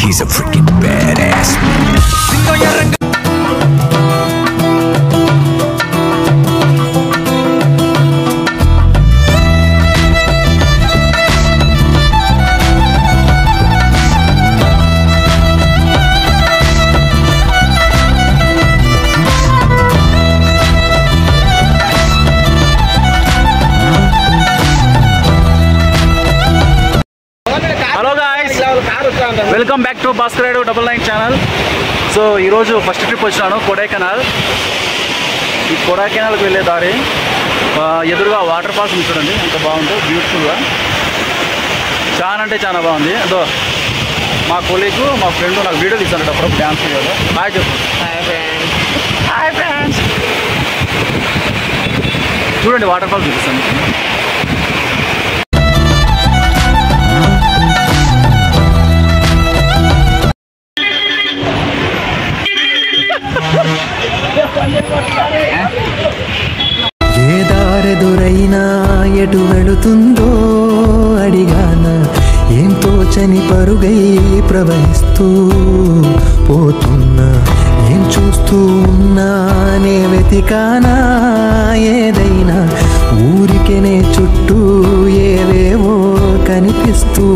He's a freaking badass man. Welcome back to Bhaskar 99 channel. So ఈరోజు first trip వచ్చినాను కొడైకెనాల్. ఈ కొడైకెనాల్కి వెళ్ళే దారి ఎదురుగా వాటర్ ఫాల్స్ చూడండి, ఎంత బాగుందో, బ్యూటిఫుల్గా, చాలా అంటే చాలా బాగుంది. అదో మా కొలీగ్ మా ఫ్రెండ్ నాకు వీడియో తీసాను అప్పుడు డ్యాన్స్ వీడియోలో. హాయ్ చెప్పు. Hi friends. చూడండి వాటర్ ఫాల్స్ చూపిస్తాను. ఏ దారెదురైనా ఎటు వెళుతుందో అడిగాన, ఏం తోచని పరుగై ప్రవహిస్తూ పోతున్నా, ఏం చూస్తూ ఉన్నానే వెతికానా ఏదైనా, ఊరికెనే చుట్టూ ఏవేవో కనిపిస్తూ.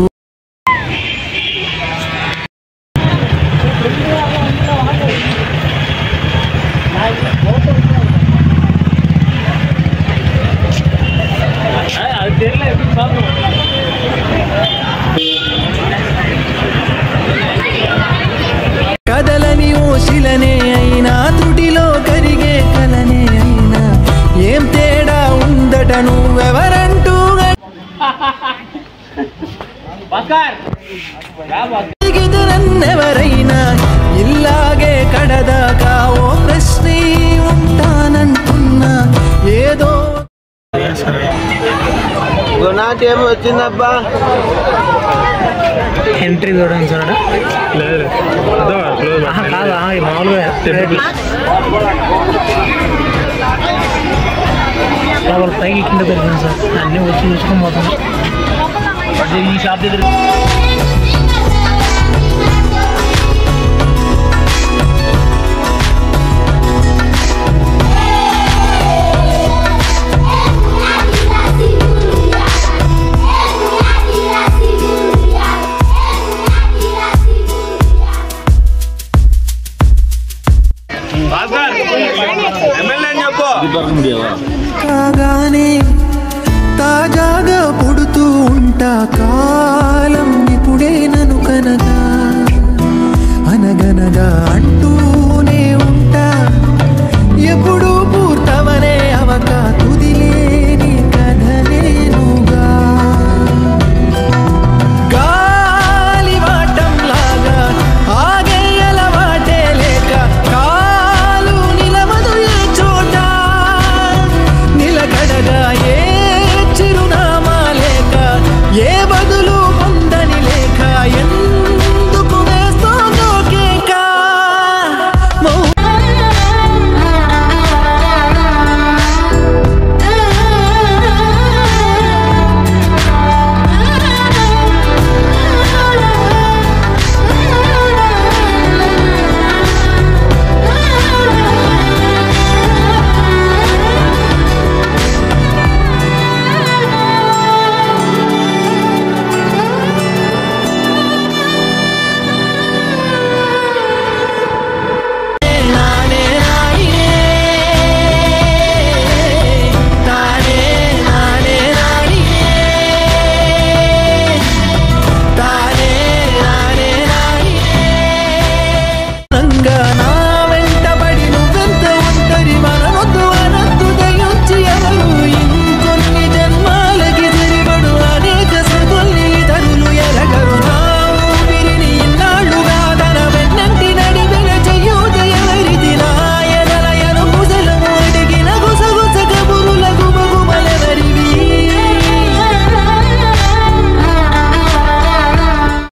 కదలని ఓశిలనే అయినా, తుటిలో కరిగే కలనే అయినా, ఏం తేడా ఉందట నువ్వెవరంటూ నన్నెవరైనా, ఇల్లాగే కడదాకా ఓ ప్రశ్నే ఉంటానంటున్నా. ఏదో నాకేమో వచ్చిందబ్బా. ఎంట్రీ చూడండి సార్, మామూలుగా పైకి కింద పెరిగింది సార్, అన్నీ వచ్చి చూసుకొని పోతున్నాం. ఈ షాప్ దగ్గర